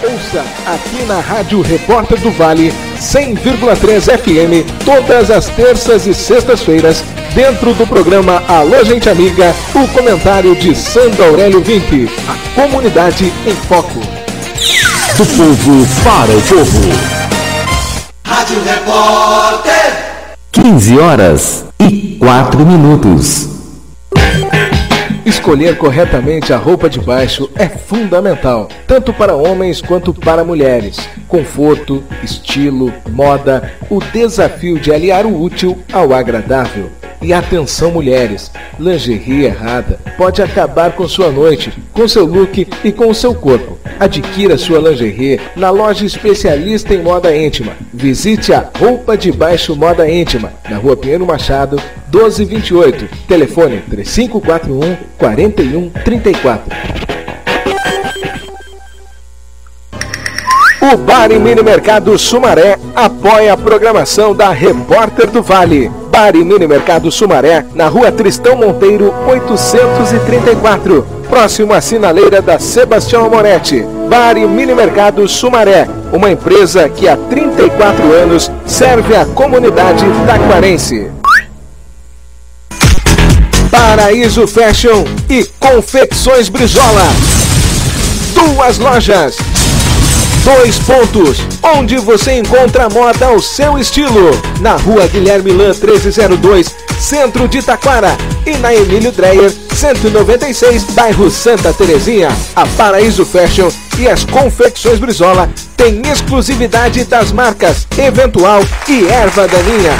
Ouça aqui na Rádio Repórter do Vale 100,3 FM todas as terças e sextas-feiras, dentro do programa Alô Gente Amiga, o comentário de Sandro Aurélio Vinck, a comunidade em foco. Do povo para o povo. Rádio Repórter. 15h04. Escolher corretamente a roupa de baixo é fundamental, tanto para homens quanto para mulheres. Conforto, estilo, moda, o desafio de aliar o útil ao agradável. E atenção mulheres, lingerie errada pode acabar com sua noite, com seu look e com o seu corpo. Adquira sua lingerie na loja especialista em moda íntima. Visite a Roupa de Baixo Moda Íntima, na Rua Pinheiro Machado, 1228. Telefone 3541-4134. O Bar e Mini Mercado Sumaré apoia a programação da Repórter do Vale. Bar e Mini Mercado Sumaré, na Rua Tristão Monteiro, 834, próximo à sinaleira da Sebastião Moretti. Bar e Mini Mercado Sumaré, uma empresa que há 34 anos serve a comunidade taquarense. Paraíso Fashion e Confecções Brizola. 2 lojas. 2 pontos, onde você encontra a moda ao seu estilo. Na Rua Guilherme Lan 1302, Centro de Taquara. E na Emílio Dreyer 196, bairro Santa Terezinha. A Paraíso Fashion e as Confecções Brizola têm exclusividade das marcas Eventual e Erva Daninha.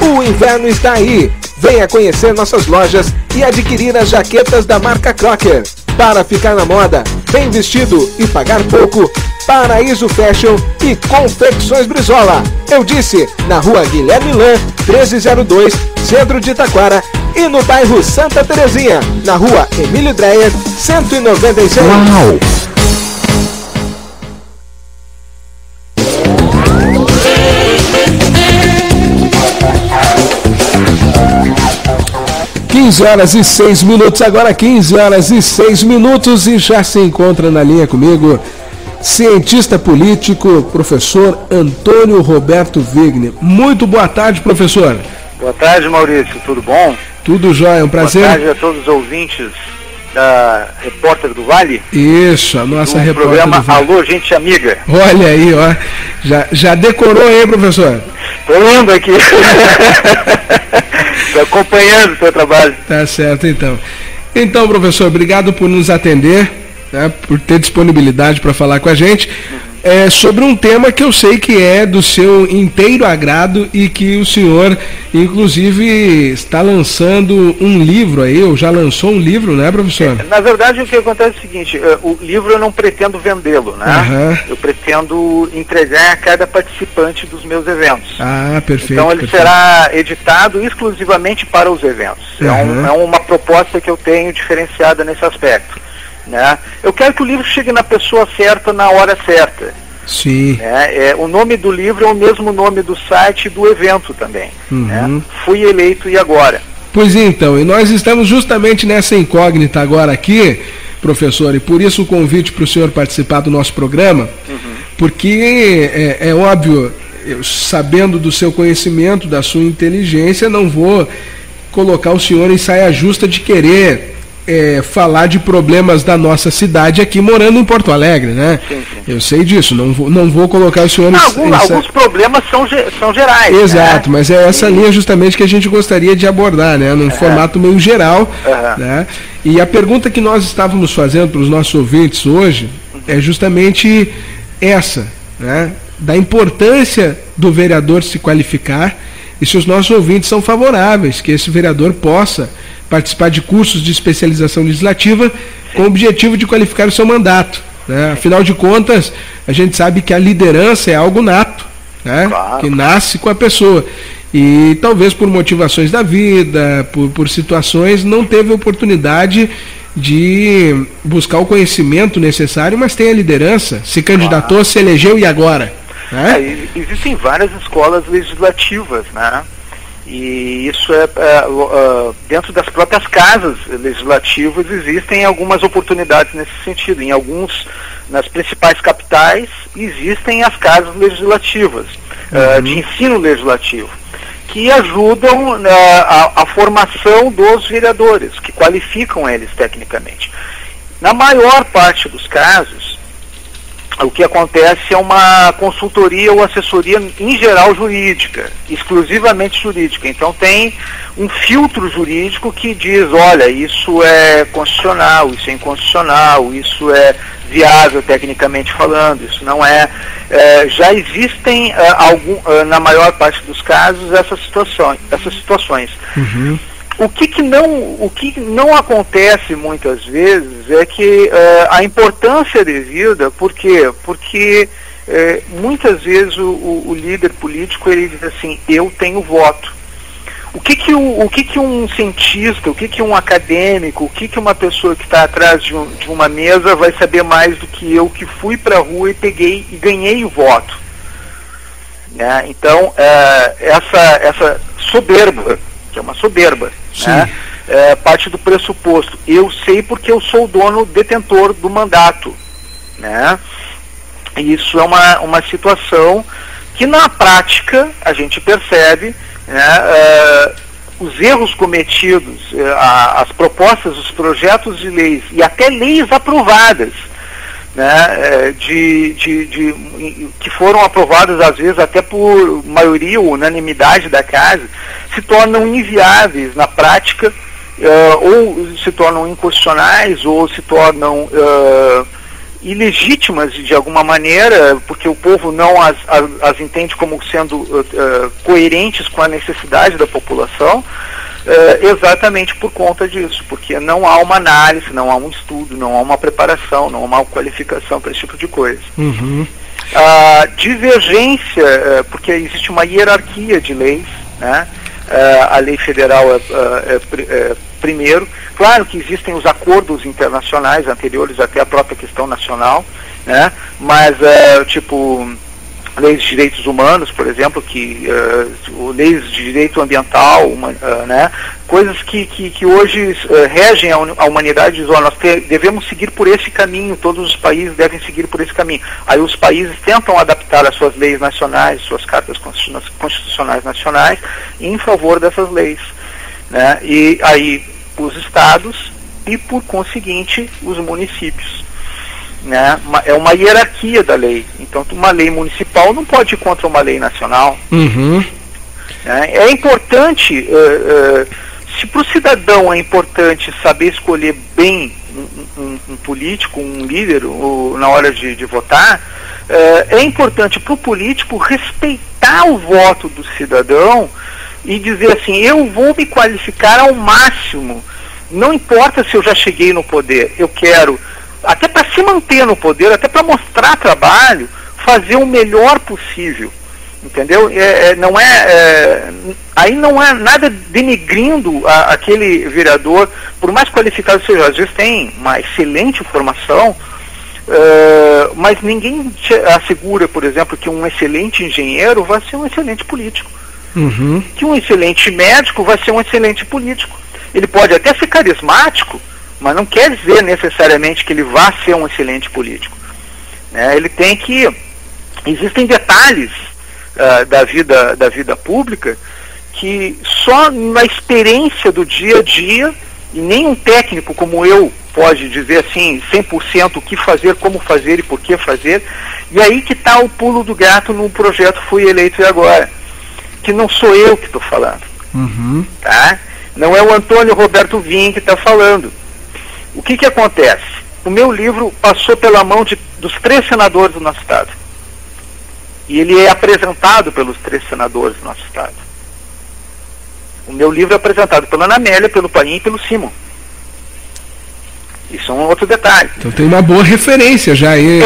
O inverno está aí. Venha conhecer nossas lojas e adquirir as jaquetas da marca Crocker. Para ficar na moda, bem vestido e pagar pouco, Paraíso Fashion e Confecções Brizola. Eu disse, na Rua Guilherme Lan, 1302, Centro de Taquara, e no bairro Santa Terezinha, na Rua Emílio Dreyer, 196. Uau! (15h06), agora 15h06, e já se encontra na linha comigo cientista político, professor Antônio Roberto Vigni. Muito boa tarde, professor. Boa tarde, Maurício, tudo bom? Tudo jóia, um prazer. Boa tarde a todos os ouvintes da Repórter do Vale. Isso, a nossa Repórter programa do Vale. Alô Gente Amiga. Olha aí, ó, já decorou aí, professor? Tô indo aqui. Tô acompanhando o seu trabalho. Tá certo, então. Então, professor, obrigado por nos atender, né, por ter disponibilidade para falar com a gente. Sobre um tema que eu sei que é do seu inteiro agrado e que o senhor, inclusive, está lançando um livro aí, ou já lançou um livro, né, professor? Na verdade, o que acontece é o seguinte, o livro eu não pretendo vendê-lo, né? Uhum. Eu pretendo entregar a cada participante dos meus eventos. Ah, perfeito. Então ele será editado exclusivamente para os eventos. Uhum. É uma proposta que eu tenho diferenciada nesse aspecto. Né? Eu quero que o livro chegue na pessoa certa, na hora certa. Sim. Né? O nome do livro é o mesmo nome do site e do evento também. Uhum. Né? Fui eleito e agora? Pois então, e nós estamos justamente nessa incógnita agora aqui, professor, e por isso o convite para o senhor participar do nosso programa, porque é óbvio, eu, sabendo do seu conhecimento, da sua inteligência, não vou colocar o senhor em saia justa de querer falar de problemas da nossa cidade aqui morando em Porto Alegre, né? Sim. Eu sei disso, não vou colocar o senhor alguns problemas são gerais. Exato, né? Mas é essa linha justamente que a gente gostaria de abordar, né? Num formato meio geral, né? E a pergunta que nós estávamos fazendo para os nossos ouvintes hoje é justamente essa, né? Da importância do vereador se qualificar e se os nossos ouvintes são favoráveis que esse vereador possa participar de cursos de especialização legislativa com o objetivo de qualificar o seu mandato, né? Afinal de contas, a gente sabe que a liderança é algo nato, né? Claro. Que nasce com a pessoa. E talvez por motivações da vida, por situações, não teve oportunidade de buscar o conhecimento necessário, mas tem a liderança, se candidatou, claro. Se elegeu e agora? Né? Existem várias escolas legislativas, né? E isso dentro das próprias casas legislativas existem algumas oportunidades nesse sentido. Nas principais capitais existem as casas legislativas, de ensino legislativo, que ajudam a formação dos vereadores, que qualificam eles tecnicamente. Na maior parte dos casos, o que acontece é uma consultoria ou assessoria, em geral, jurídica, exclusivamente jurídica. Então tem um filtro jurídico que diz, olha, isso é constitucional, isso é inconstitucional, isso é viável tecnicamente falando, isso não é. Já existem, na maior parte dos casos, essas situações. Uhum. O que não acontece muitas vezes é que a importância devida, por quê? Porque muitas vezes o líder político ele diz assim, eu tenho voto. O que um cientista, o que um acadêmico, o que uma pessoa que está atrás de uma mesa vai saber mais do que eu, que fui para a rua e peguei e ganhei o voto? Né? Então, essa soberba, que é uma soberba, né? Parte do pressuposto, eu sei porque eu sou o dono, detentor do mandato, né? E isso é uma situação que na prática a gente percebe, né, os erros cometidos, as propostas, os projetos de leis e até leis aprovadas, né, que foram aprovadas às vezes até por maioria ou unanimidade da casa, se tornam inviáveis na prática, ou se tornam inconstitucionais, ou se tornam ilegítimas de alguma maneira, porque o povo não as entende como sendo coerentes com a necessidade da população, exatamente por conta disso, porque não há uma análise, não há um estudo, não há uma preparação, não há uma qualificação para esse tipo de coisa. Uhum. A divergência, porque existe uma hierarquia de leis, né? A lei federal primeiro. Claro que existem os acordos internacionais anteriores até a própria questão nacional, né? Mas leis de direitos humanos, por exemplo, leis de direito ambiental, né? Coisas que hoje regem a humanidade, dizem, nós devemos seguir por esse caminho, todos os países devem seguir por esse caminho. Aí os países tentam adaptar as suas leis nacionais, suas cartas constitucionais nacionais, em favor dessas leis, né? E aí os estados e, por conseguinte, os municípios. Né? É uma hierarquia da lei. Então, uma lei municipal não pode ir contra uma lei nacional. Uhum. Né? É importante, se para o cidadão é importante saber escolher bem um político, um líder, na hora de votar, é importante para o político respeitar o voto do cidadão e dizer assim, eu vou me qualificar ao máximo, não importa se eu já cheguei no poder, eu quero, até para se manter no poder, até para mostrar trabalho, fazer o melhor possível, entendeu? Aí não é nada denegrindo aquele vereador, por mais qualificado seja, às vezes tem uma excelente formação, mas ninguém assegura, por exemplo, que um excelente engenheiro vai ser um excelente político. Uhum. Que um excelente médico vai ser um excelente político. Ele pode até ser carismático, mas não quer dizer necessariamente que ele vá ser um excelente político. Ele tem que... Existem detalhes da vida pública que só na experiência do dia a dia, e nem um técnico como eu pode dizer assim, 100% o que fazer, como fazer e por que fazer. E aí que está o pulo do gato no projeto Fui Eleito e Agora, que não sou eu que estou falando. Uhum. Tá? Não é o Antônio Roberto Vim que está falando. O que acontece? O meu livro passou pela mão dos 3 senadores do nosso estado. E ele é apresentado pelos 3 senadores do nosso estado. O meu livro é apresentado pela Ana Amélia, pelo Paim e pelo Simon. Isso é um outro detalhe. Então tem uma boa referência já aí.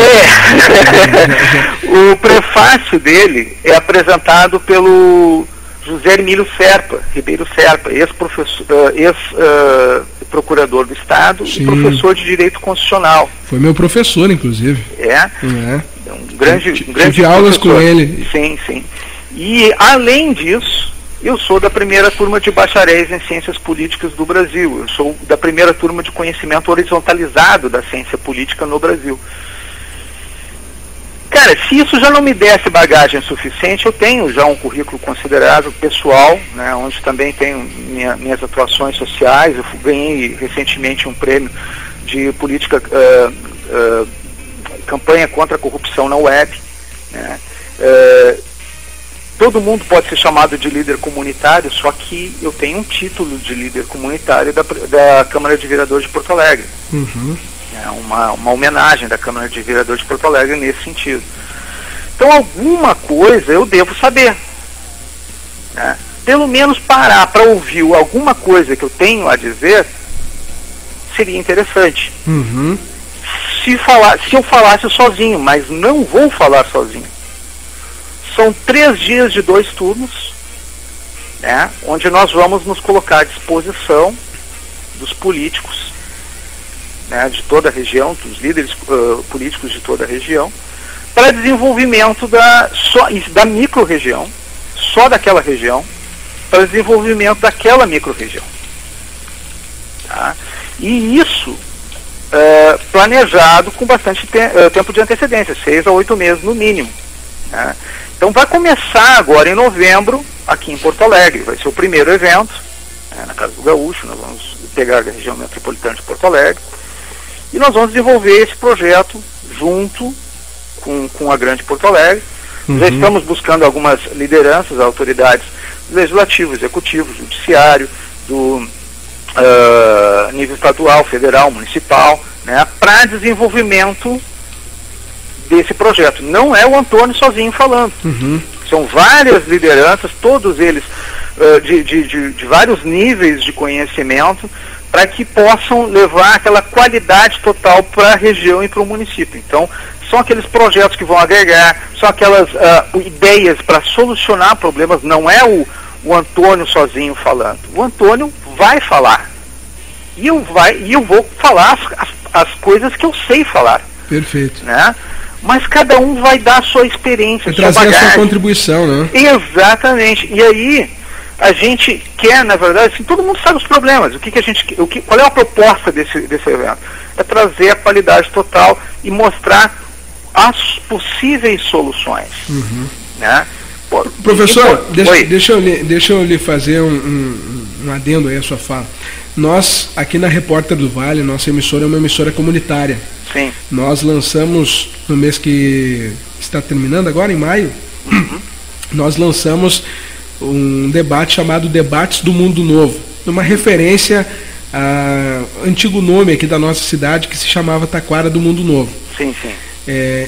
O prefácio dele é apresentado pelo José Emílio Ribeiro Serpa, ex-procurador do Estado. Sim. E professor de Direito Constitucional. Foi meu professor, inclusive. Um grande Tive aulas professor. com ele. Sim. E, além disso, Eu sou da primeira turma de bacharéis em Ciências Políticas do Brasil. Eu sou da primeira turma de conhecimento horizontalizado da ciência política no Brasil. Cara, se isso já não me desse bagagem suficiente, eu tenho já um currículo considerável pessoal, né, onde também tenho minhas atuações sociais. Eu ganhei recentemente um prêmio de política, campanha contra a corrupção na web, né. Todo mundo pode ser chamado de líder comunitário, só que eu tenho um título de líder comunitário da Câmara de Vereadores de Porto Alegre. Uhum. É uma homenagem da Câmara de Vereadores de Porto Alegre nesse sentido. Então alguma coisa eu devo saber, né? Pelo menos parar para ouvir alguma coisa que eu tenho a dizer seria interessante. Uhum. Se eu falasse sozinho, mas não vou falar sozinho. São 3 dias de 2 turnos, né, onde nós vamos nos colocar à disposição dos políticos, né, de toda a região, dos líderes políticos de toda a região, para desenvolvimento da micro-região, só daquela região, para desenvolvimento daquela micro-região. Tá? E isso planejado com bastante tempo de antecedência, 6 a 8 meses no mínimo. Né? Então vai começar agora em novembro, aqui em Porto Alegre, vai ser o primeiro evento, na Casa do Gaúcho. Nós vamos pegar a região metropolitana de Porto Alegre, e nós vamos desenvolver esse projeto junto com a Grande Porto Alegre. Uhum. Já estamos buscando algumas lideranças, autoridades legislativo, executivo, judiciário, do nível estadual, federal, municipal, né, para desenvolvimento desse projeto. Não é o Antônio sozinho falando. Uhum. São várias lideranças, todos eles de vários níveis de conhecimento, para que possam levar aquela qualidade total para a região e para o município. Então, são aqueles projetos que vão agregar, são aquelas ideias para solucionar problemas. Não é o Antônio sozinho falando. O Antônio vai falar. E eu vou falar as coisas que eu sei falar. Perfeito. Né? Mas cada um vai dar a sua experiência, sua bagagem. Trazer a sua contribuição, né? Exatamente. E aí, a gente quer, na verdade, assim, todo mundo sabe os problemas. Qual é a proposta desse evento? É trazer a qualidade total e mostrar as possíveis soluções. Uhum. Né? Professor, deixa eu lhe fazer um adendo aí à sua fala. Nós, aqui na Repórter do Vale, nossa emissora é uma emissora comunitária. Sim. Nós lançamos, no mês que está terminando agora, em maio, nós lançamos um debate chamado Debates do Mundo Novo, uma referência ao antigo nome aqui da nossa cidade, que se chamava Taquara do Mundo Novo. Sim, sim.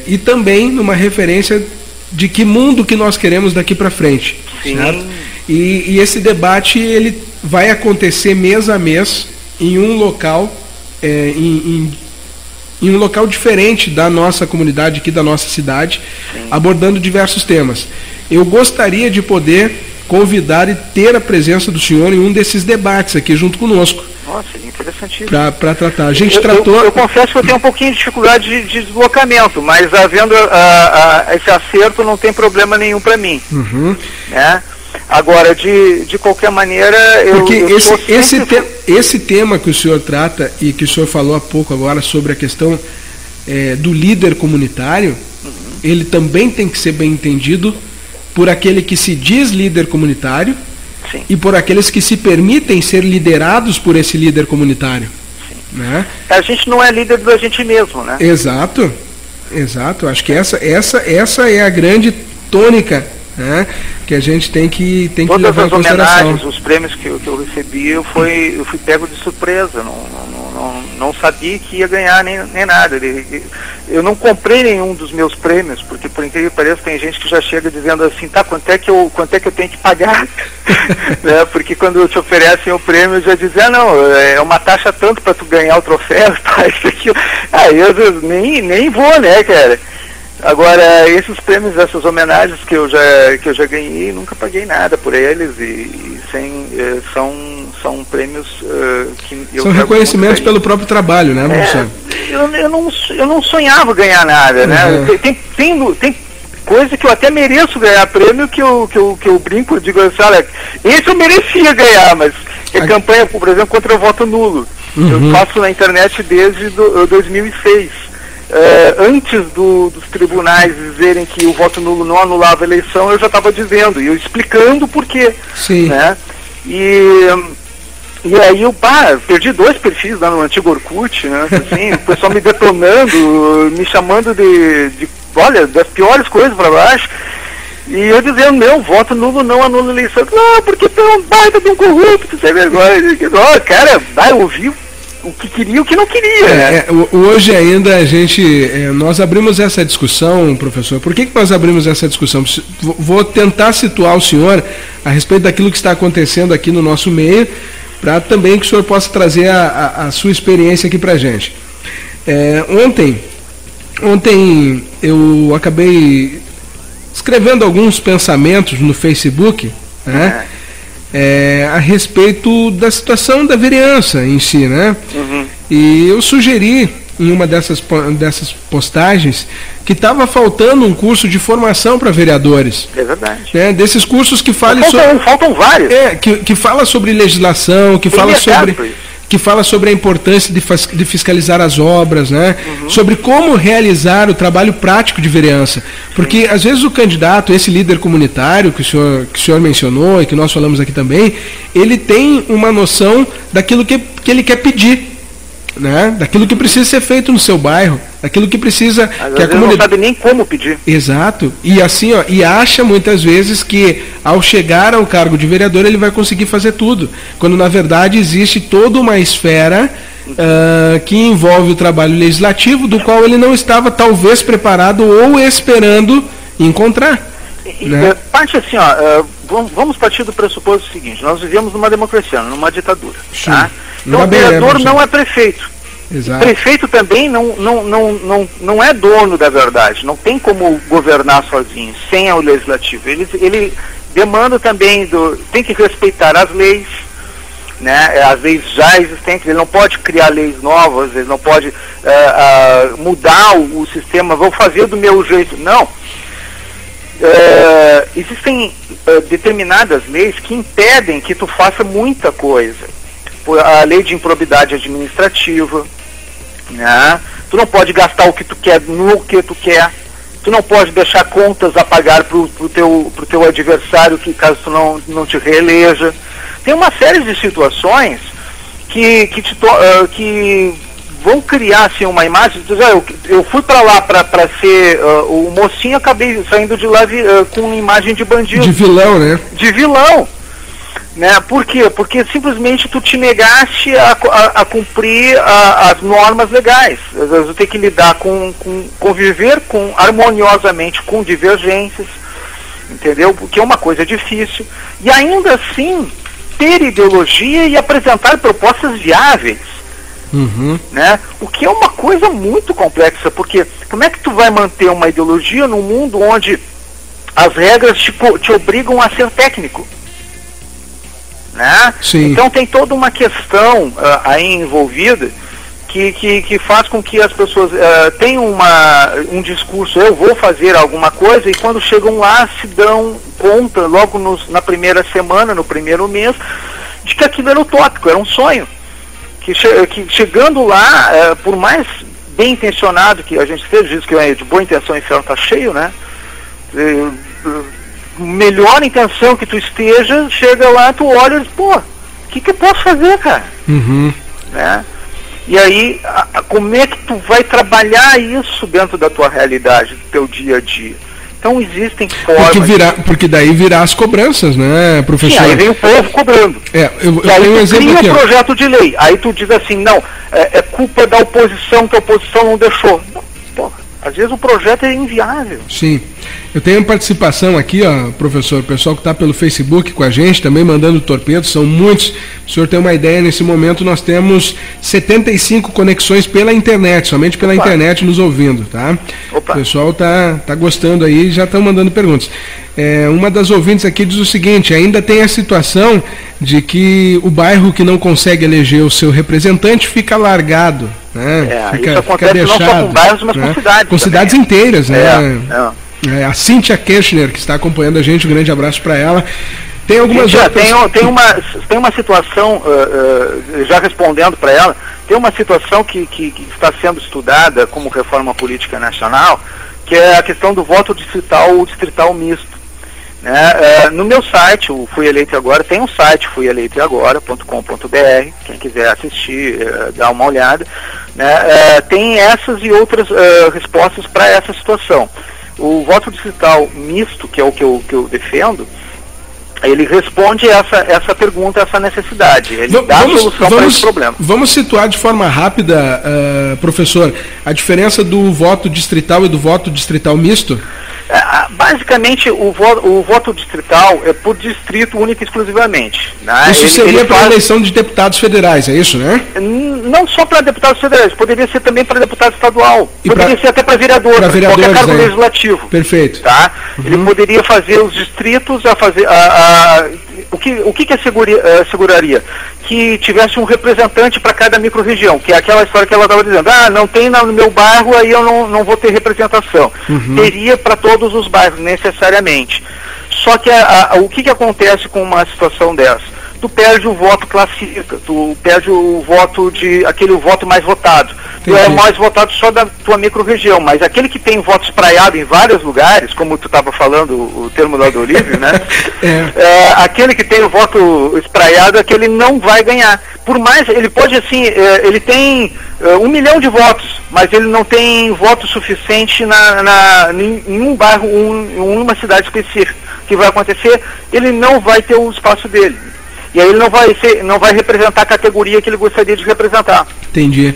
E também numa referência de que mundo que nós queremos daqui para frente. Sim. Certo? E esse debate ele vai acontecer mês a mês em um local, em um local diferente da nossa comunidade aqui, da nossa cidade, sim, abordando diversos temas. Eu gostaria de poder convidar e ter a presença do senhor em um desses debates aqui junto conosco. Nossa, interessantíssimo. Para tratar. A gente tratou... Eu confesso que eu tenho um pouquinho de dificuldade de deslocamento, mas havendo esse acerto não tem problema nenhum para mim. Uhum. Né? Agora, de qualquer maneira, Porque esse tema que o senhor trata e que o senhor falou há pouco agora sobre a questão do líder comunitário, ele também tem que ser bem entendido por aquele que se diz líder comunitário, sim, e por aqueles que se permitem ser liderados por esse líder comunitário. Sim. Né? A gente não é líder da gente mesmo, né? Exato. Acho que essa é a grande tônica, né, que a gente tem que levar em consideração. Todas as homenagens, os prêmios que eu recebi, eu fui pego de surpresa, não sabia que ia ganhar nem nada. Eu não comprei nenhum dos meus prêmios, porque por incrível que pareça tem gente que já chega dizendo assim, tá, quanto é que eu tenho que pagar? Né, porque quando te oferecem o prêmio já dizem, não, é uma taxa tanto para tu ganhar o troféu, tá, isso aqui. Eu nem vou, né, cara? Agora, esses prêmios, essas homenagens que eu já ganhei, nunca paguei nada por eles, são prêmios que eu... São reconhecimentos pelo próprio trabalho, né, professor? Eu não sonhava ganhar nada, né? coisa que eu até mereço ganhar prêmio, que eu brinco, eu digo assim, olha, esse eu merecia ganhar, mas é campanha, por exemplo, contra o voto nulo. Eu faço na internet desde 2006. Antes dos tribunais dizerem que o voto nulo não anulava a eleição, eu já estava dizendo, e eu explicando por quê. Sim. Né? E aí eu perdi 2 perfis lá no antigo Orkut, né? Assim, o pessoal me detonando, me chamando de olha, das piores coisas para baixo. E eu dizendo, meu, voto nulo não anula a eleição. Não, porque tu é um baita de um corrupto, sem vergonha. Cara, eu ouvi o que queria e o que não queria. Hoje ainda nós abrimos essa discussão, professor. Por que nós abrimos essa discussão? Vou tentar situar o senhor a respeito daquilo que está acontecendo aqui no nosso meio, para também que o senhor possa trazer a sua experiência aqui para a gente. Ontem eu acabei escrevendo alguns pensamentos no Facebook, né? A respeito da situação da vereança em si, né? E eu sugeri em uma dessas postagens que estava faltando um curso de formação para vereadores. É verdade. Né? Desses cursos que falem faltam vários. Que fala sobre legislação, que fala sobre a importância de fiscalizar as obras, né? Sobre como realizar o trabalho prático de vereança. Porque, às vezes, o candidato, esse líder comunitário que o senhor mencionou e que nós falamos aqui também, ele tem uma noção daquilo que ele quer pedir, né? Daquilo que precisa ser feito no seu bairro, daquilo que precisa... que a comunidade não sabe nem como pedir. Exato. E assim, e acha muitas vezes que ao chegar ao cargo de vereador ele vai conseguir fazer tudo, quando na verdade existe toda uma esfera que envolve o trabalho legislativo, do qual ele não estava talvez preparado ou esperando encontrar. Né? Parte assim, vamos partir do pressuposto seguinte: nós vivemos numa democracia, numa ditadura. Tá? Então o vereador não é prefeito. Exato. O prefeito também não é dono da verdade, não tem como governar sozinho, sem o legislativo. Ele demanda também, tem que respeitar as leis, né? As leis já existentes, ele não pode criar leis novas, ele não pode mudar o sistema, vou fazer do meu jeito. Não. Existem determinadas leis que impedem que tu faça muita coisa. A lei de improbidade administrativa, né? Tu não pode gastar o que tu quer no que tu quer, tu não pode deixar contas a pagar pro teu adversário, que caso tu não te reeleja. Tem uma série de situações que vão criar assim uma imagem. Eu fui para lá para ser o mocinho, acabei saindo de lá com uma imagem de bandido, de vilão, né? De vilão. Né? Por quê? Porque simplesmente tu te negaste a cumprir as normas legais. Às vezes tu tem que lidar conviver harmoniosamente com divergências, entendeu? Porque é uma coisa difícil. E ainda assim, ter ideologia e apresentar propostas viáveis. Né? O que é uma coisa muito complexa, porque como é que tu vai manter uma ideologia num mundo onde as regras te obrigam a ser técnico? Né? Então tem toda uma questão aí envolvida que faz com que as pessoas tenham um discurso, eu vou fazer alguma coisa, e quando chegam lá se dão conta logo na primeira semana, no primeiro mês, de que aquilo era utópico, era um sonho, que chegando lá, por mais bem intencionado que a gente esteja, diz que de boa intenção o inferno está cheio, né? Melhor intenção que tu esteja, chega lá, tu olha e diz, pô, o que eu posso fazer, cara? Né? E aí, como é que tu vai trabalhar isso dentro da tua realidade, do teu dia a dia? Então existem formas... Porque daí virá as cobranças, né, professor? Sim, aí vem o povo cobrando. Eu e aí tenho um exemplo cria aqui, um projeto de lei, aí tu diz assim, não, é culpa da oposição, que a oposição não deixou. Não, porra, às vezes o projeto é inviável. Sim. Eu tenho participação aqui, professor, o pessoal que está pelo Facebook com a gente, também mandando torpedos, são muitos. O senhor tem uma ideia, nesse momento nós temos 75 conexões pela internet, somente pela internet nos ouvindo, tá? Opa. O pessoal tá gostando aí e já estão mandando perguntas. Uma das ouvintes aqui diz o seguinte: ainda tem a situação de que o bairro que não consegue eleger o seu representante fica largado, né? Isso acontece deixado, não só com bairros, mas com cidades. Com cidades inteiras, né? A Cíntia Kirchner, que está acompanhando a gente, um grande abraço para ela. Tem algumas Cíntia, outras... tem uma situação, já respondendo para ela, tem uma situação que está sendo estudada como reforma política nacional, que é a questão do voto distrital ou distrital misto. Né? No meu site, o Fui Eleito Agora, tem um site, fuieleitoagora.com.br, quem quiser assistir, dar uma olhada, né? Tem essas e outras respostas para essa situação. O voto distrital misto, que é o que eu defendo, ele responde essa pergunta, essa necessidade. Ele dá a solução para esse problema. Vamos situar de forma rápida, professor, a diferença do voto distrital e do voto distrital misto? Basicamente, o voto distrital é por distrito único e exclusivamente. Né? Isso seria para a eleição de deputados federais, é isso, né? Não só para deputados federais, poderia ser também para deputado estadual, poderia ser até para vereador, para qualquer cargo legislativo. Perfeito. Tá? Ele poderia fazer os distritos, o que asseguraria? Que tivesse um representante para cada microrregião, que é aquela história que ela estava dizendo, não tem no meu bairro, aí eu não vou ter representação. Teria para todos os bairros, necessariamente. Só que o que acontece com uma situação dessa? Tu perde o voto classifica, tu perde o voto aquele voto mais votado. Tu é mais votado só da tua microrregião, mas aquele que tem voto espraiado em vários lugares, como tu estava falando, o termo lá do Olívio, né? Aquele que tem o voto espraiado, aquele não vai ganhar. Por mais, ele pode assim, ele tem 1 milhão de votos, mas ele não tem voto suficiente em um bairro, em uma cidade específica. O que vai acontecer? Ele não vai ter o espaço dele. E aí ele não vai representar a categoria que ele gostaria de representar. Entendi.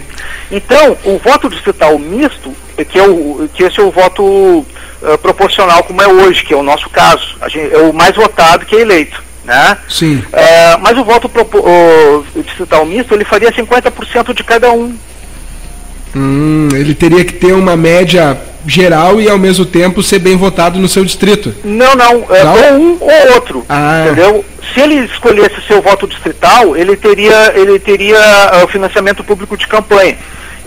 Então, o voto distrital misto, que esse é o voto proporcional como é hoje, que é o nosso caso. É o mais votado que é eleito. Né? Sim. Mas o voto distrital misto, ele faria 50% de cada um. Ele teria que ter uma média geral e ao mesmo tempo ser bem votado no seu distrito. Não. Ou um ou outro. Entendeu? Se ele escolhesse seu voto distrital, ele teria o financiamento público de campanha.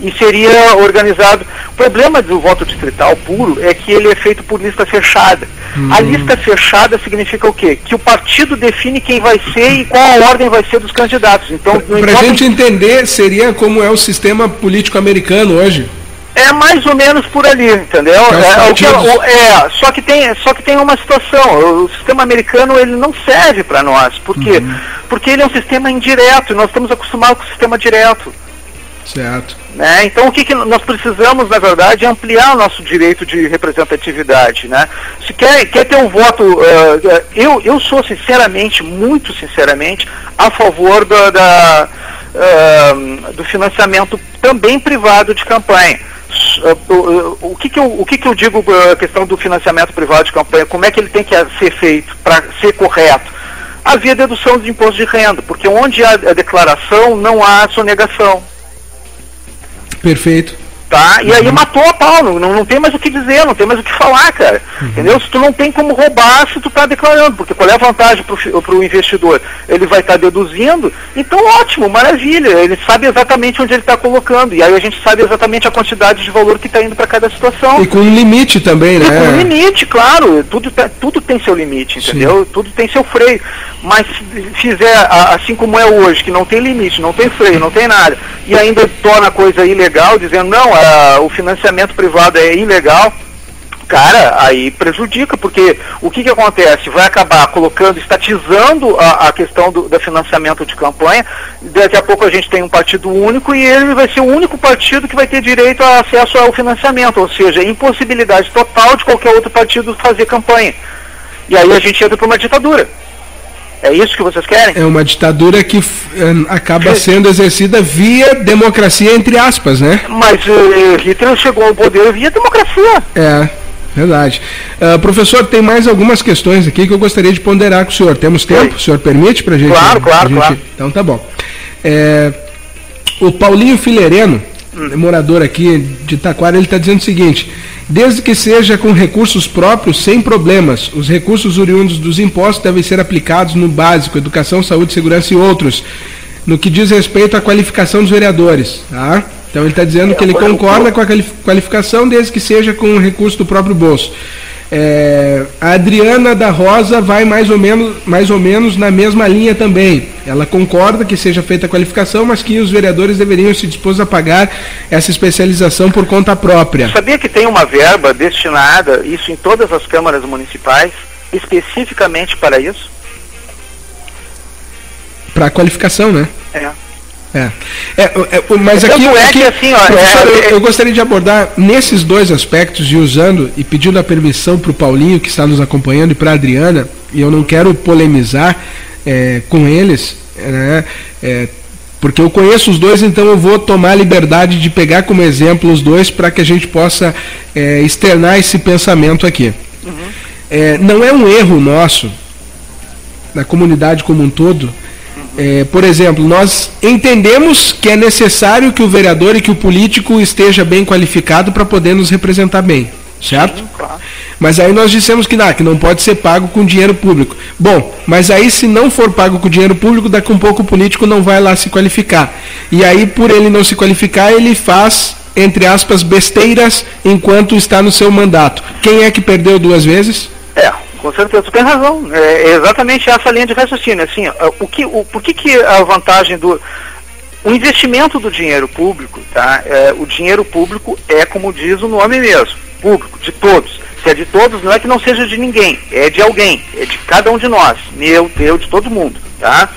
E seria organizado. O problema do voto distrital puro é que ele é feito por lista fechada. A lista fechada significa o quê? Que o partido define quem vai ser e qual a ordem vai ser dos candidatos. Então, para a gente entender, seria como é o sistema político americano hoje? É mais ou menos por ali, entendeu? Só que tem uma situação. O sistema americano ele não serve para nós. Por quê? Porque ele é um sistema indireto e nós estamos acostumados com o sistema direto. Certo. Né? Então o que nós precisamos, na verdade, é ampliar o nosso direito de representatividade. Né? Se quer ter um voto, eu sou sinceramente, muito sinceramente, a favor do financiamento também privado de campanha. O que eu digo a questão do financiamento privado de campanha? Como é que ele tem que ser feito para ser correto? Havia dedução de imposto de renda, porque onde há a declaração não há sonegação. Perfeito. Tá? E aí matou a pau, não tem mais o que dizer, não tem mais o que falar, cara. Entendeu? Se tu não tem como roubar, se tu tá declarando, porque qual é a vantagem pro investidor? Ele vai estar deduzindo, então ótimo, maravilha, ele sabe exatamente onde ele está colocando, e aí a gente sabe exatamente a quantidade de valor que está indo para cada situação. E com limite também, né? E com limite, claro, tudo tem seu limite, entendeu? Sim. Tudo tem seu freio, mas se fizer assim como é hoje, que não tem limite, não tem freio, não tem nada, e ainda torna a coisa ilegal, dizendo, não, o financiamento privado é ilegal, cara, aí prejudica, porque o que acontece? Vai acabar estatizando a questão do financiamento de campanha, daqui a pouco a gente tem um partido único e ele vai ser o único partido que vai ter direito a acesso ao financiamento, ou seja, impossibilidade total de qualquer outro partido fazer campanha. E aí a gente entra para uma ditadura. É isso que vocês querem? É uma ditadura que acaba sendo exercida via democracia, entre aspas, né? Mas Hitler chegou ao poder via democracia. É, verdade. Professor, tem mais algumas questões aqui que eu gostaria de ponderar com o senhor. Temos tempo? Oi. O senhor permite pra gente? Claro. Então tá bom. O Paulinho Filereno, morador aqui de Taquara, ele está dizendo o seguinte: desde que seja com recursos próprios, sem problemas. Os recursos oriundos dos impostos devem ser aplicados no básico, educação, saúde, segurança e outros, no que diz respeito à qualificação dos vereadores. Tá? Então ele está dizendo que ele concorda com a qualificação, desde que seja com recurso do próprio bolso. A Adriana da Rosa vai mais ou menos na mesma linha também. Ela concorda que seja feita a qualificação, mas que os vereadores deveriam se dispor a pagar essa especialização por conta própria. Sabia que tem uma verba destinada, isso em todas as câmaras municipais, especificamente para isso? Para a qualificação, né? Mas aqui, assim, eu gostaria de abordar nesses dois aspectos, e usando e pedindo a permissão para o Paulinho, que está nos acompanhando, e para a Adriana, e eu não quero polemizar com eles, né, porque eu conheço os dois, então eu vou tomar a liberdade de pegar como exemplo os dois para que a gente possa externar esse pensamento aqui. Não é um erro nosso, da comunidade como um todo. Por exemplo, nós entendemos que é necessário que o vereador e que o político esteja bem qualificado para poder nos representar bem, certo? Sim, claro. Mas aí nós dissemos que não pode ser pago com dinheiro público. Bom, mas aí se não for pago com dinheiro público, daqui a um pouco o político não vai lá se qualificar. E aí, por ele não se qualificar, ele faz, entre aspas, besteiras enquanto está no seu mandato. Quem é que perdeu duas vezes? Com certeza, tu tem razão. É exatamente essa linha de raciocínio. Assim, por que a vantagem do... O investimento do dinheiro público, tá? O dinheiro público é, como diz o nome mesmo, público, de todos. Se é de todos, não é que não seja de ninguém, é de alguém, é de cada um de nós, meu, teu, de todo mundo, tá?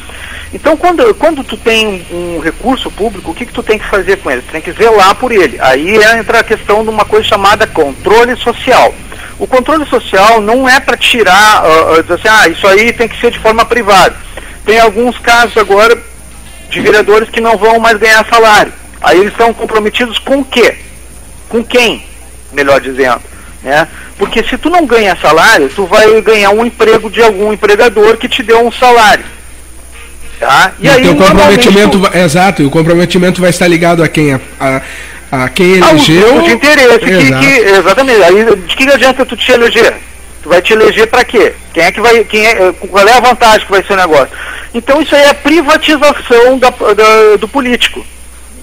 Então, quando tu tem um recurso público, o que tu tem que fazer com ele? Tu tem que zelar por ele. Aí entra a questão de uma coisa chamada controle social. O controle social não é para tirar, dizer assim, isso aí tem que ser de forma privada. Tem alguns casos agora de vereadores que não vão mais ganhar salário. Aí eles estão comprometidos com o quê? Com quem? Melhor dizendo, né? Porque se tu não ganha salário, tu vai ganhar um emprego de algum empregador que te deu um salário. Tá? E aí, o comprometimento, exato, e o comprometimento vai estar ligado a quem? A quem elegeu. De interesse, exatamente. Aí, de que adianta tu te eleger? Tu vai te eleger para quê? Qual é a vantagem que vai ser o negócio? Então isso aí é a privatização do político,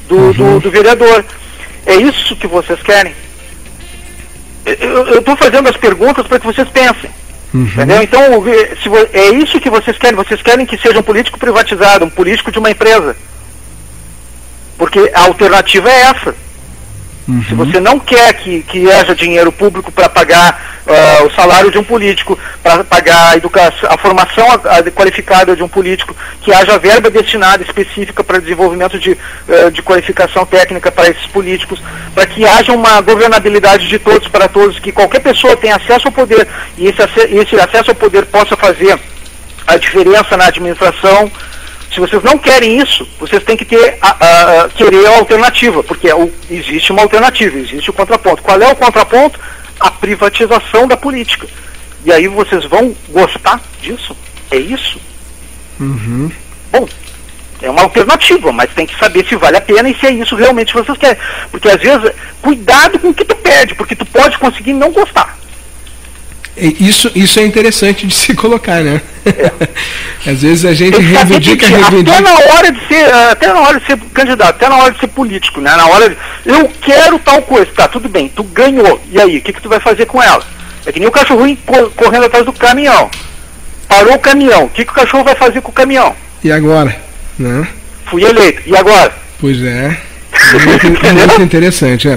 do vereador. É isso que vocês querem? Eu estou fazendo as perguntas para que vocês pensem. Entendeu? Então, é isso que vocês querem que seja um político privatizado, um político de uma empresa. Porque a alternativa é essa. Se você não quer que haja dinheiro público para pagar o salário de um político, para pagar a educação, a formação qualificada de um político, que haja verba destinada específica para desenvolvimento de qualificação técnica para esses políticos, para que haja uma governabilidade de todos para todos, que qualquer pessoa tenha acesso ao poder e esse acesso ao poder possa fazer a diferença na administração. Se vocês não querem isso, vocês têm que querer a alternativa, porque existe uma alternativa, existe o contraponto. Qual é o contraponto? A privatização da política. E aí vocês vão gostar disso? É isso? Bom, é uma alternativa, mas tem que saber se vale a pena e se é isso realmente que vocês querem. Porque às vezes, cuidado com o que tu pede, porque tu pode conseguir não gostar. Isso é interessante de se colocar, né? Às vezes a gente reivindica. Até na hora de ser candidato, até na hora de ser político, né? Na hora de, eu quero tal coisa, tá, tudo bem, tu ganhou, e aí, o que tu vai fazer com ela? É que nem o cachorro correndo atrás do caminhão. Parou o caminhão, o que o cachorro vai fazer com o caminhão? E agora? Né? Fui eleito, e agora? Pois é. Muito interessante.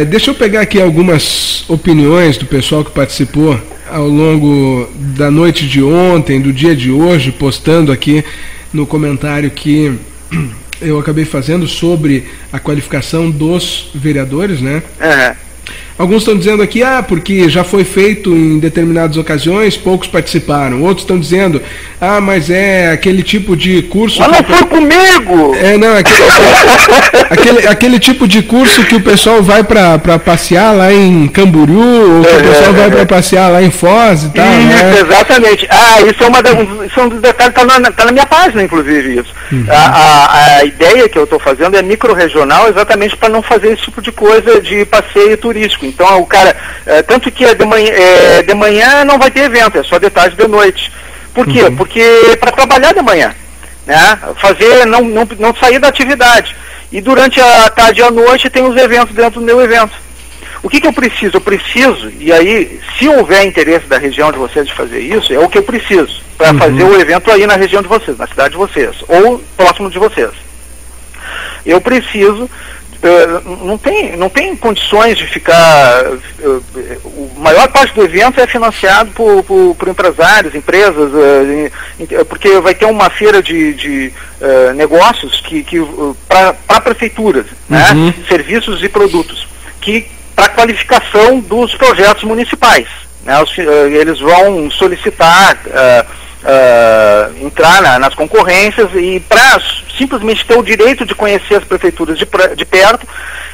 Deixa eu pegar aqui algumas opiniões do pessoal que participou ao longo da noite de ontem, do dia de hoje, postando aqui no comentário que eu acabei fazendo sobre a qualificação dos vereadores, né? Alguns estão dizendo aqui, porque já foi feito em determinadas ocasiões, poucos participaram. Outros estão dizendo, mas é aquele tipo de curso... Mas não foi comigo! Aquele tipo de curso que o pessoal vai para passear lá em Camboriú, ou que o pessoal vai para passear lá em Foz e tal, né? Exatamente. Isso é um dos detalhes, tá na minha página, inclusive, isso. A ideia que eu estou fazendo é micro-regional, exatamente para não fazer esse tipo de coisa de passeio turístico. Então o cara, tanto que de manhã não vai ter evento, é só de tarde e de noite. Por quê? Porque para trabalhar de manhã, né? Não sair da atividade. E durante a tarde e a noite tem os eventos dentro do meu evento. O que eu preciso? Eu preciso, e aí, se houver interesse da região de vocês de fazer isso, é o que eu preciso para fazer o evento aí na região de vocês, na cidade de vocês, ou próximo de vocês. Eu preciso, não tem condições de ficar, a maior parte do evento é financiado por empresários, empresas, porque vai ter uma feira de negócios para prefeituras, né, serviços e produtos, para qualificação dos projetos municipais, né, eles vão solicitar entrar nas concorrências e para simplesmente ter o direito de conhecer as prefeituras de perto,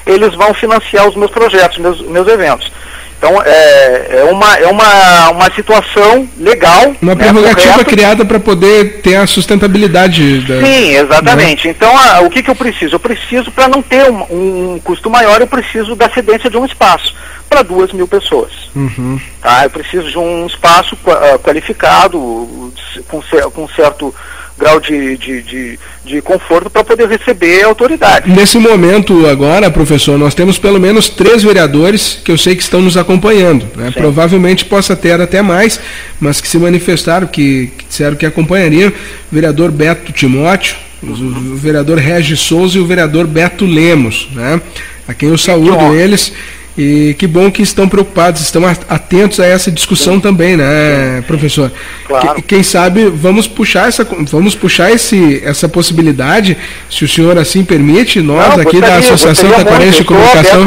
eles vão financiar os meus projetos, meus eventos. Então é uma situação legal. Uma prerrogativa criada para poder ter a sustentabilidade. Sim, exatamente. Né? Então o que eu preciso? Eu preciso, para não ter um custo maior, eu preciso da cedência de um espaço para 2.000 pessoas. Tá? Eu preciso de um espaço qualificado, com certo grau de conforto para poder receber a autoridade. Nesse momento agora, professor, nós temos pelo menos 3 vereadores que eu sei que estão nos acompanhando, né? Provavelmente possa ter até mais, mas que se manifestaram, que disseram que acompanhariam: o vereador Beto Timóteo, o vereador Regis Souza e o vereador Beto Lemos, né? A quem eu saúdo eles. E que bom que estão preocupados, estão atentos a essa discussão também, né, professor? Claro. Quem sabe vamos puxar essa possibilidade, se o senhor assim permite, nós aqui da Associação Taquarense de Comunicação.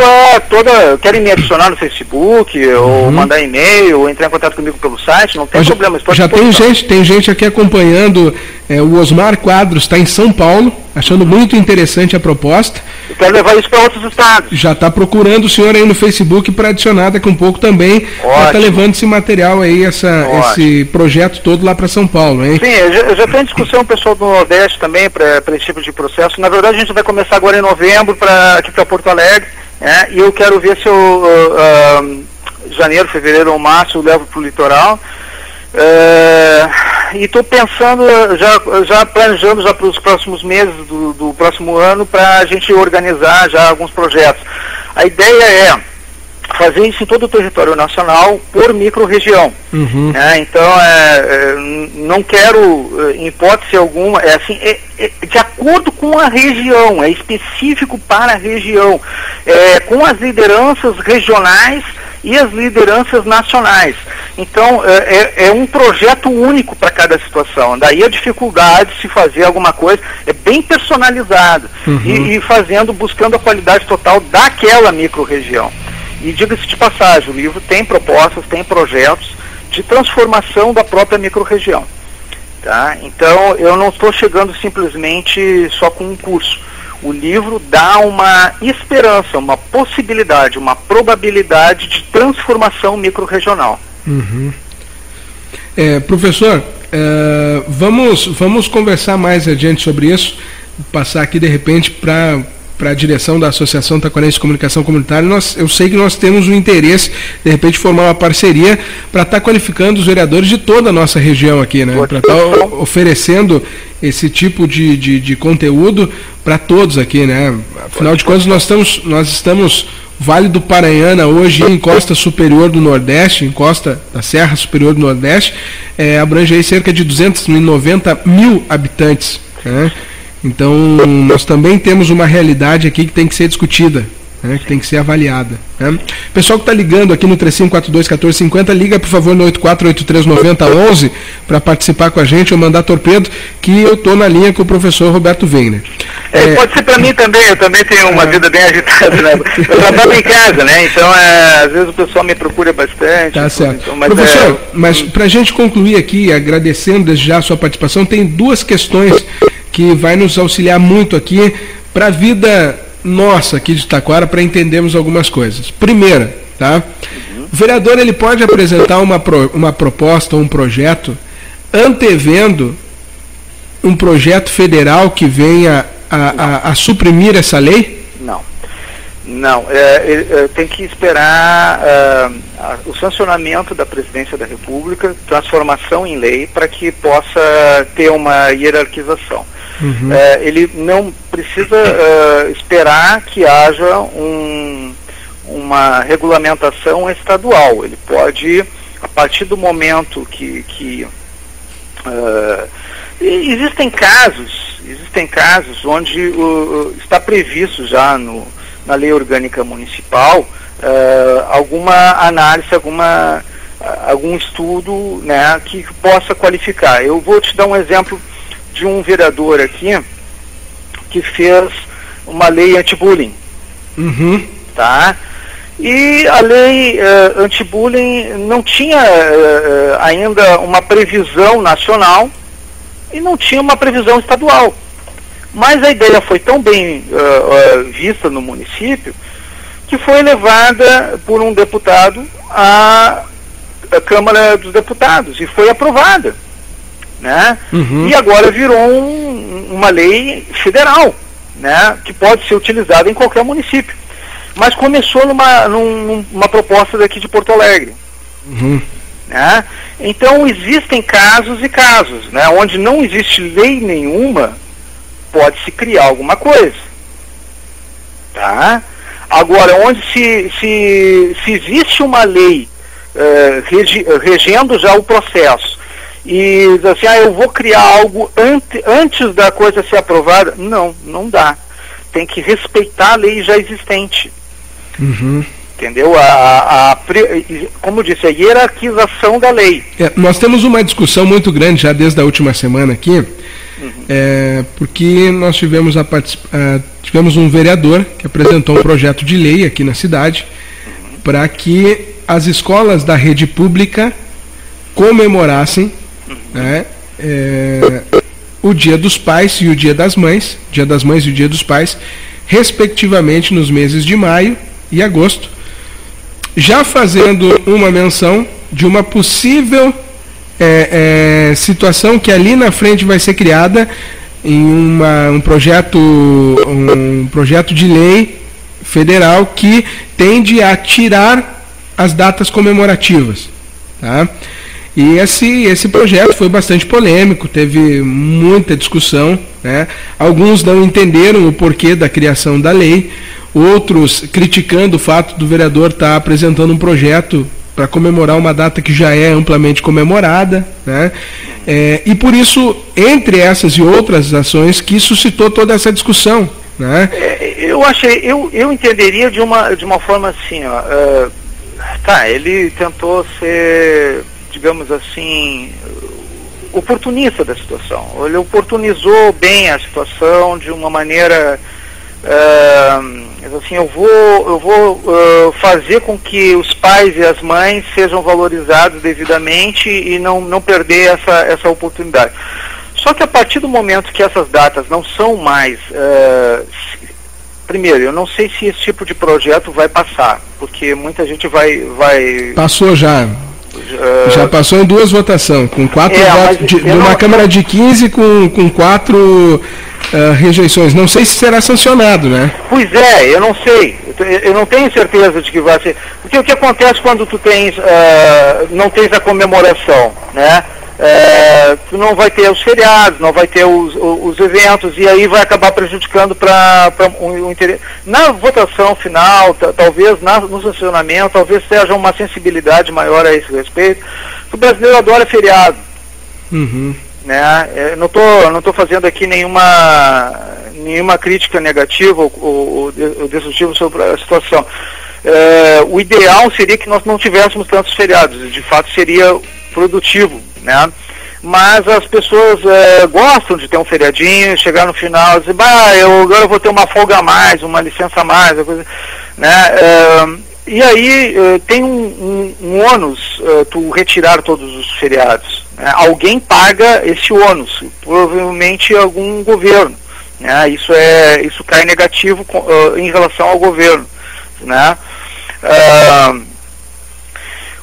Querem me adicionar no Facebook, ou mandar e-mail, ou entrar em contato comigo pelo site, não tem problema. Já tem gente aqui acompanhando, o Osmar Quadros está em São Paulo, achando muito interessante a proposta. Eu quero levar isso para outros estados. Já está procurando o senhor aí no Facebook para adicionar daqui um pouco também, para estar levando esse material aí, esse projeto todo lá para São Paulo, hein? Sim, eu já tenho discussão com o pessoal do Nordeste também para esse tipo de processo. Na verdade, a gente vai começar agora em novembro aqui para Porto Alegre, né? E eu quero ver se janeiro, fevereiro ou março eu levo para o litoral. E estou pensando, já planejando já para os próximos meses do próximo ano, para a gente organizar já alguns projetos. A ideia é fazer isso em todo o território nacional por micro-região. Então, não quero, em hipótese alguma, de acordo com a região, é específico para a região, com as lideranças regionais e as lideranças nacionais. Então, é um projeto único para cada situação. Daí a dificuldade de se fazer alguma coisa, é bem personalizado, e buscando a qualidade total daquela micro-região. E diga-se de passagem, o livro tem propostas, tem projetos de transformação da própria micro-região. Tá? Então, eu não estou chegando simplesmente só com um curso. O livro dá uma esperança, uma possibilidade, uma probabilidade de transformação micro-regional. Professor, vamos conversar mais adiante sobre isso, passar aqui de repente para a direção da Associação Taquarense de Comunicação Comunitária. Eu sei que nós temos o interesse, de repente, formar uma parceria para estar qualificando os vereadores de toda a nossa região aqui, né? Para estar oferecendo esse tipo de conteúdo para todos aqui, né? Afinal de contas, nós estamos Vale do Paranhana hoje em Costa Superior do Nordeste, em Costa da Serra Superior do Nordeste, abrange aí cerca de 290 mil habitantes, né? Então, nós também temos uma realidade aqui que tem que ser discutida, né, que tem que ser avaliada. Né? Pessoal que está ligando aqui no 3542-1450, liga, por favor, no 8483-9011 para participar com a gente ou mandar torpedo, que eu estou na linha com o professor Roberto Weiner. Pode ser para mim também, eu também tenho uma vida bem agitada, né? Eu trabalho em casa, né? Então, às vezes o pessoal me procura bastante. Tá certo. Então, professor, mas para a gente concluir aqui, agradecendo desde já a sua participação, tem 2 questões que vai nos auxiliar muito aqui para a vida nossa aqui de Taquara, para entendermos algumas coisas. Primeira, tá? O vereador ele pode apresentar uma proposta, um projeto, antevendo um projeto federal que venha a suprimir essa lei? Não, tem que esperar o sancionamento da Presidência da República, transformação em lei, para que possa ter uma hierarquização. Ele não precisa esperar que haja uma regulamentação estadual. Ele pode, a partir do momento que existem casos onde está previsto já na lei orgânica municipal alguma análise, algum estudo, né, que possa qualificar. Eu vou te dar um exemplo de um vereador aqui que fez uma lei anti-bullying. Uhum. Tá? E a lei anti-bullying não tinha ainda uma previsão nacional e não tinha uma previsão estadual. Mas a ideia foi tão bem vista no município que foi levada por um deputado à Câmara dos Deputados e foi aprovada, né? Uhum. E agora virou uma lei federal, né, que pode ser utilizada em qualquer município. Mas começou numa proposta daqui de Porto Alegre. Uhum. Né? Então existem casos e casos, né, onde não existe lei nenhuma, pode-se criar alguma coisa. Tá? Agora, onde se existe uma lei regendo já o processo e diz assim, eu vou criar algo antes da coisa ser aprovada, não dá. Tem que respeitar a lei já existente. Uhum. Entendeu? Como eu disse, a hierarquização da lei. Nós temos uma discussão muito grande já desde a última semana aqui, porque nós tivemos um vereador que apresentou um projeto de lei aqui na cidade para que as escolas da rede pública comemorassem, né, o Dia dos Pais e o Dia das Mães, Dia das Mães e o Dia dos Pais, respectivamente nos meses de maio e agosto, já fazendo uma menção de uma possível situação que ali na frente vai ser criada em um projeto de lei federal que tende a tirar as datas comemorativas, tá? E esse projeto foi bastante polêmico, teve muita discussão, né? Alguns não entenderam o porquê da criação da lei, outros criticando o fato do vereador estar apresentando um projeto para comemorar uma data que já é amplamente comemorada, né? E por isso, entre essas e outras ações, que suscitou toda essa discussão, né? Eu entenderia de uma forma assim, ele tentou ser, digamos assim, oportunista da situação. Ele oportunizou bem a situação de uma maneira, assim, eu vou fazer com que os pais e as mães sejam valorizados devidamente e não perder essa oportunidade. Só que a partir do momento que essas datas não são mais... Primeiro, eu não sei se esse tipo de projeto vai passar, porque muita gente vai... Passou já. Já passou em 2 votações, com 4 votos, numa Câmara de 15 com 4 rejeições. Não sei se será sancionado, né? Pois eu não sei. Eu não tenho certeza de que vai ser. Porque o que acontece quando tu não tens a comemoração, né? Tu não vai ter os feriados, não vai ter os eventos, e aí vai acabar prejudicando para o interesse. Na votação final, talvez no sancionamento, talvez seja uma sensibilidade maior a esse respeito. O brasileiro adora feriado. Uhum. Né? Eu não tô fazendo aqui nenhuma crítica negativa ou destrutiva sobre a situação. O ideal seria que nós não tivéssemos tantos feriados, de fato seria produtivo, né? Mas as pessoas gostam de ter um feriadinho, chegar no final e dizer, agora eu vou ter uma folga a mais, uma licença a mais, coisa, né? E aí tem um ônus tu retirar todos os feriados, né? Alguém paga esse ônus, provavelmente algum governo, né? Isso cai negativo em relação ao governo, né?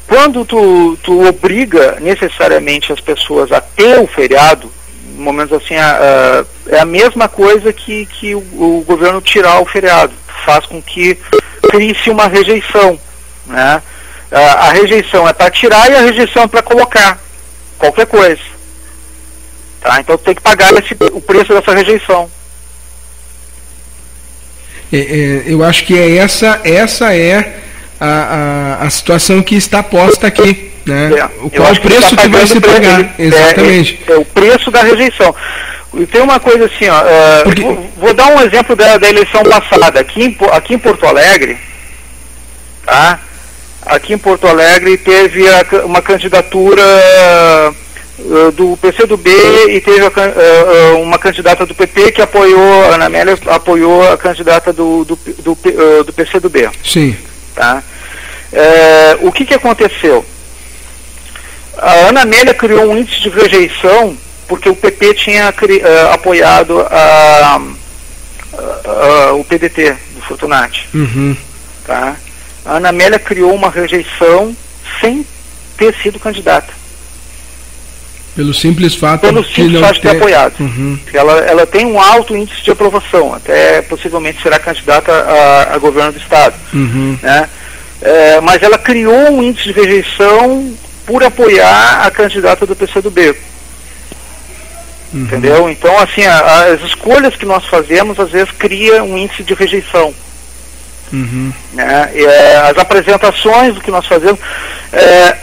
Quando tu obriga necessariamente as pessoas a ter o feriado, em momentos assim, é a mesma coisa que o governo tirar o feriado. Faz com que crie-se uma rejeição, né? A rejeição é para tirar e a rejeição é para colocar qualquer coisa. Tá? Então tem que pagar o preço dessa rejeição. Eu acho que essa é a situação que está posta aqui, né? Qual é o preço que vai se pagar? Exatamente. É o preço da rejeição. E tem uma coisa assim, vou dar um exemplo da eleição passada. Aqui em Porto Alegre, tá? Aqui em Porto Alegre teve uma candidatura do PCdoB e teve uma candidata do PP que apoiou, a Ana Amélia apoiou a candidata do PCdoB. Sim. Tá? O que aconteceu? A Ana Amélia criou um índice de rejeição porque o PP tinha apoiado o PDT do Fortunati. Uhum. Tá? A Ana Amélia criou uma rejeição sem ter sido candidata. Pelo simples fato de ter apoiado. Uhum. Ela tem um alto índice de aprovação, até possivelmente será candidata a governo do Estado. Uhum. Né? Mas ela criou um índice de rejeição por apoiar a candidata do PCdoB. Uhum. Entendeu? Então, assim, as escolhas que nós fazemos, às vezes, cria um índice de rejeição. Uhum. Né? As apresentações do que nós fazemos,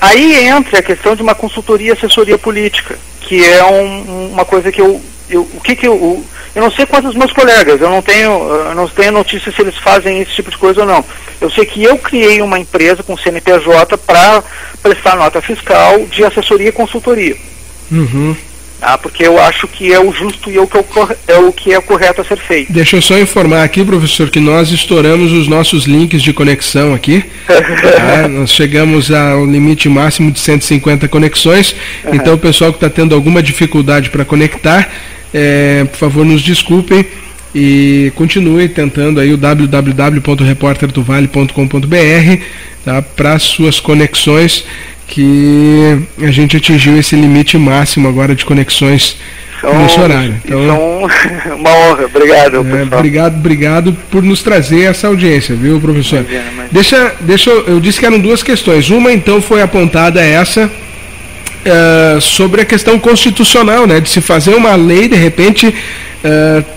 aí entra a questão de uma consultoria e assessoria política, que é uma coisa que eu não sei quantos meus colegas, eu não tenho notícia se eles fazem esse tipo de coisa ou não. Eu sei que eu criei uma empresa com CNPJ para prestar nota fiscal de assessoria e consultoria. Uhum. Porque eu acho que é o justo e é o que é correto a ser feito. Deixa eu só informar aqui, professor, que nós estouramos os nossos links de conexão aqui. Nós chegamos ao limite máximo de 150 conexões. Então, o pessoal que está tendo alguma dificuldade para conectar, por favor, nos desculpem e continue tentando aí o www.reporterdovale.com.br, tá, para suas conexões, que a gente atingiu esse limite máximo agora de conexões nesse horário. Então, uma honra, obrigado. Obrigado por nos trazer essa audiência, viu, professor? Eu disse que eram duas questões. Uma, então, foi apontada sobre a questão constitucional, né, de se fazer uma lei, de repente,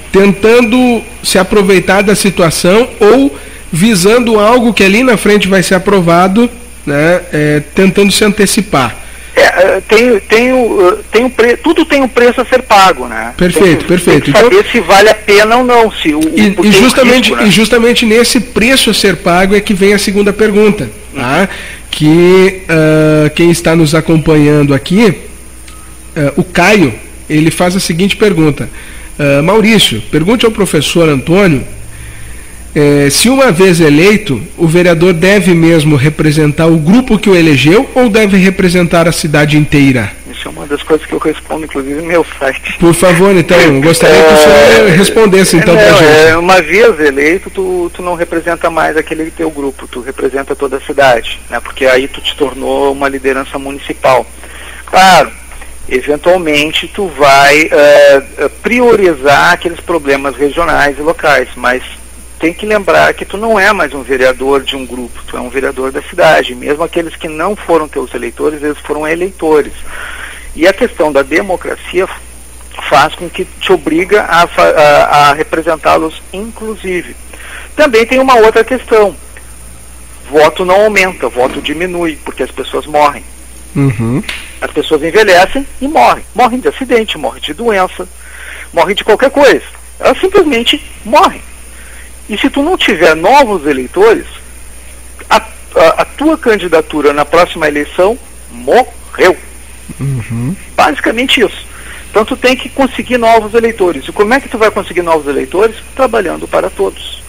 tentando se aproveitar da situação ou visando algo que ali na frente vai ser aprovado, né, tentando se antecipar. Tudo tem um preço a ser pago, né? Perfeito. Tem que saber então, se vale a pena ou não. Justamente nesse preço a ser pago é que vem a segunda pergunta, tá? Que quem está nos acompanhando aqui, o Caio, ele faz a seguinte pergunta: Maurício, pergunte ao professor Antônio se uma vez eleito, o vereador deve mesmo representar o grupo que o elegeu ou deve representar a cidade inteira? Isso é uma das coisas que eu respondo, inclusive, no meu site. Por favor, então, eu gostaria que o senhor respondesse, então, para a gente. Uma vez eleito, tu não representa mais aquele teu grupo, tu representa toda a cidade, né? Porque aí tu te tornou uma liderança municipal. Claro, eventualmente tu vai priorizar aqueles problemas regionais e locais, mas tem que lembrar que tu não é mais um vereador de um grupo, tu é um vereador da cidade. Mesmo aqueles que não foram teus eleitores, eles foram eleitores. E a questão da democracia faz com que te obriga a representá-los inclusive. Também tem uma outra questão. Voto não aumenta, voto diminui, porque as pessoas morrem. Uhum. As pessoas envelhecem e morrem. Morrem de acidente, morrem de doença, morrem de qualquer coisa. Elas simplesmente morrem. E se tu não tiver novos eleitores, a tua candidatura na próxima eleição morreu. Uhum. Basicamente isso. Então tu tem que conseguir novos eleitores. E como é que tu vai conseguir novos eleitores? Trabalhando para todos.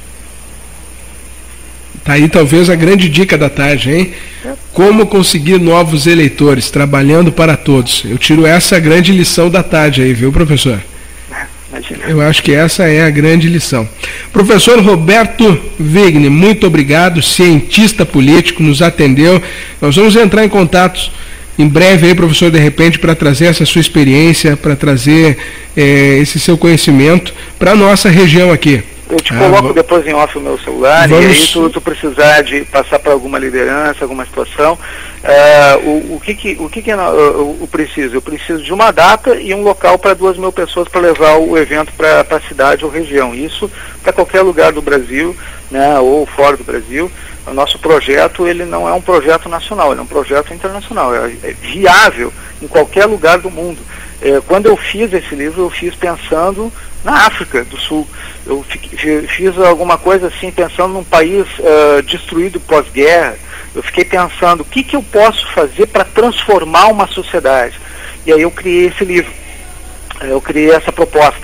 Tá aí talvez a grande dica da tarde, hein? Como conseguir novos eleitores, trabalhando para todos. Eu tiro essa grande lição da tarde aí, viu, professor? Eu acho que essa é a grande lição. Professor Roberto Vigni, muito obrigado, cientista político, nos atendeu. Nós vamos entrar em contato em breve aí, professor, de repente, para trazer essa sua experiência, para trazer esse seu conhecimento para a nossa região aqui. Eu te coloco depois em off o meu celular, e aí tu precisar de passar para alguma liderança, alguma situação, o que eu preciso? Eu preciso de uma data e um local para 2.000 pessoas para levar o evento para a cidade ou região. Isso para qualquer lugar do Brasil, né, ou fora do Brasil. O nosso projeto, ele não é um projeto nacional, ele é um projeto internacional, é viável em qualquer lugar do mundo. Quando eu fiz esse livro, eu fiz pensando na África do Sul. Eu fiz alguma coisa assim, pensando num país destruído pós-guerra. Eu fiquei pensando, o que eu posso fazer para transformar uma sociedade? E aí eu criei esse livro, eu criei essa proposta.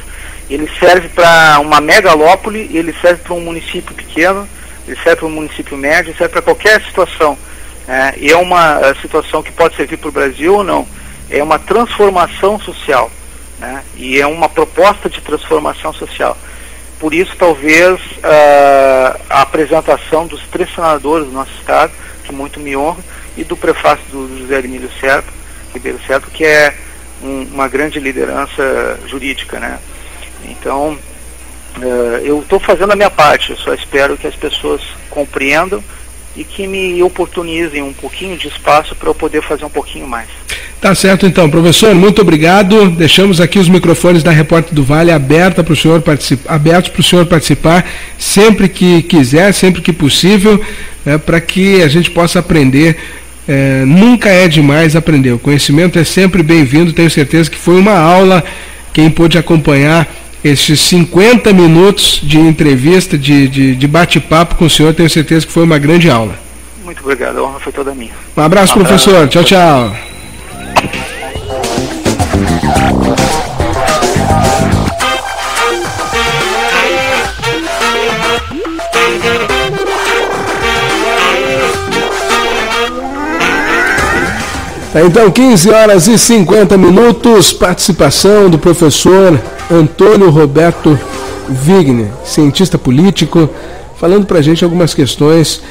Ele serve para uma megalópole, ele serve para um município pequeno, ele serve para um município médio, ele serve para qualquer situação. E é uma situação que pode servir para o Brasil ou não. É uma transformação social, né? E é uma proposta de transformação social. Por isso, talvez, a apresentação dos 3 senadores do nosso estado, que muito me honra, e do prefácio do José Emílio Ribeiro Serpa, que é uma grande liderança jurídica, né? Então, eu estou fazendo a minha parte, eu só espero que as pessoas compreendam e que me oportunizem um pouquinho de espaço para eu poder fazer um pouquinho mais. Tá certo então, professor, muito obrigado. Deixamos aqui os microfones da Repórter do Vale abertos para o senhor participar sempre que quiser, sempre que possível, para que a gente possa aprender. Nunca é demais aprender, o conhecimento é sempre bem-vindo. Tenho certeza que foi uma aula. Quem pôde acompanhar esses 50 minutos de entrevista, de bate-papo com o senhor, tenho certeza que foi uma grande aula. Muito obrigado, a honra foi toda minha. Um abraço, professor. Tchau, tchau. Então, 15h50, participação do professor Antônio Roberto Vigni, cientista político, falando pra gente algumas questões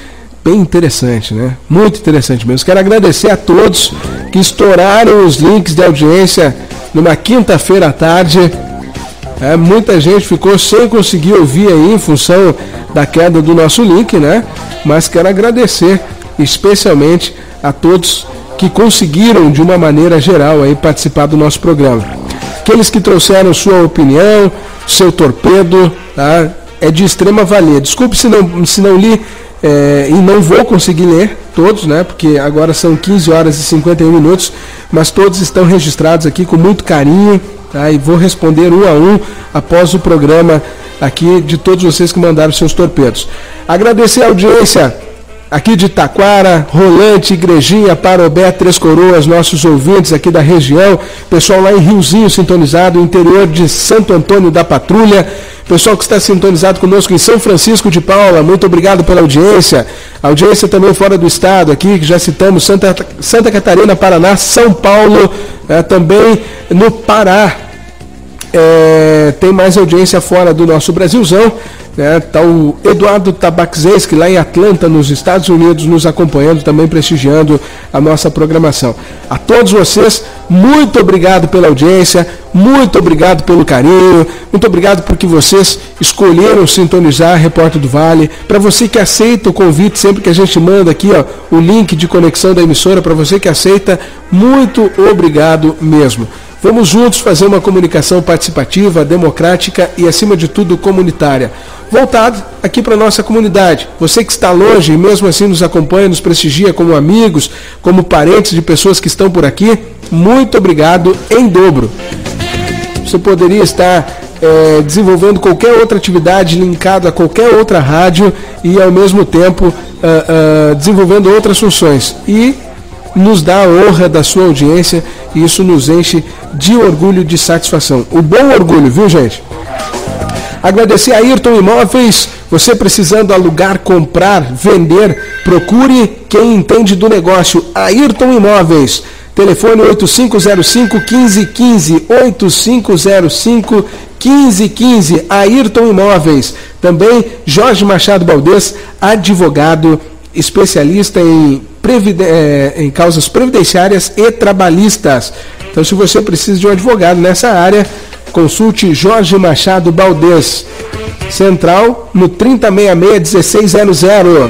bem interessantes, né? Muito interessante mesmo. Quero agradecer a todos que estouraram os links de audiência numa quinta-feira à tarde. Muita gente ficou sem conseguir ouvir aí em função da queda do nosso link, né? Mas quero agradecer especialmente a todos que conseguiram, de uma maneira geral, aí, participar do nosso programa. Aqueles que trouxeram sua opinião, seu torpedo, tá? É de extrema valia. Desculpe se não li e não vou conseguir ler todos, né? Porque agora são 15h51, mas todos estão registrados aqui com muito carinho, tá? E vou responder um a um após o programa aqui de todos vocês que mandaram seus torpedos. Agradecer a audiência aqui de Taquara, Rolante, Igrejinha, Parobé, Três Coroas, nossos ouvintes aqui da região, pessoal lá em Riozinho sintonizado, interior de Santo Antônio da Patrulha, pessoal que está sintonizado conosco em São Francisco de Paula, muito obrigado pela audiência. Audiência também fora do estado aqui, que já citamos, Santa Catarina, Paraná, São Paulo, também no Pará. Tem mais audiência fora do nosso Brasilzão. Está o Eduardo Tabaczewski lá em Atlanta, nos Estados Unidos, nos acompanhando, também prestigiando a nossa programação. A todos vocês, muito obrigado pela audiência, muito obrigado pelo carinho, muito obrigado porque vocês escolheram sintonizar a Repórter do Vale. Para você que aceita o convite, sempre que a gente manda aqui o link de conexão da emissora, para você que aceita, muito obrigado mesmo. Vamos juntos fazer uma comunicação participativa, democrática e, acima de tudo, comunitária. Voltado aqui para a nossa comunidade. Você que está longe e mesmo assim nos acompanha, nos prestigia como amigos, como parentes de pessoas que estão por aqui, muito obrigado em dobro. Você poderia estar desenvolvendo qualquer outra atividade linkado a qualquer outra rádio e, ao mesmo tempo, desenvolvendo outras funções. E nos dá a honra da sua audiência e isso nos enche de orgulho, de satisfação. O bom orgulho, viu, gente? Agradecer a Ayrton Imóveis. Você precisando alugar, comprar, vender, procure quem entende do negócio. Ayrton Imóveis. Telefone 8505-1515, 8505-1515, Ayrton Imóveis. Também Jorge Machado Baldez, advogado, especialista em causas previdenciárias e trabalhistas. Então, se você precisa de um advogado nessa área, consulte Jorge Machado Baldez. Central, no 3066-1600.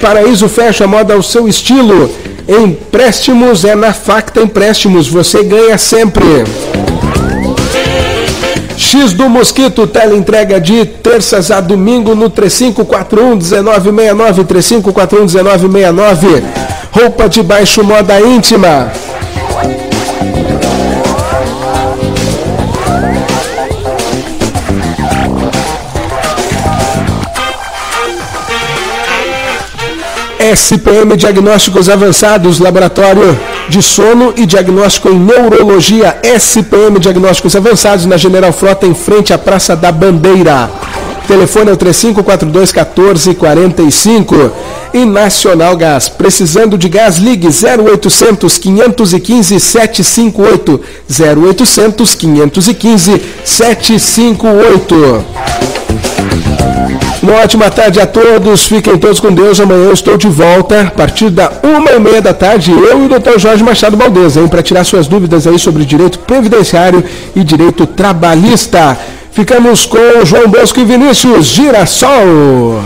Paraíso Fashion, moda ao seu estilo. Empréstimos é na Facta Empréstimos, você ganha sempre. X do Mosquito, teleentrega de terças a domingo no 3541-1969, 3541-1969. Roupa de baixo, moda íntima. SPM Diagnósticos Avançados, laboratório de sono e diagnóstico em neurologia. SPM Diagnósticos Avançados, na General Frota, em frente à Praça da Bandeira. Telefone é o 3542-1445. E Nacional Gás, precisando de gás, ligue 0800 515 758, 0800 515 758. Uma ótima tarde a todos, fiquem todos com Deus. Amanhã eu estou de volta a partir da 1h30 da tarde, eu e o Dr. Jorge Machado Valdez, para tirar suas dúvidas aí sobre direito previdenciário e direito trabalhista. Ficamos com João Bosco e Vinícius Girassol.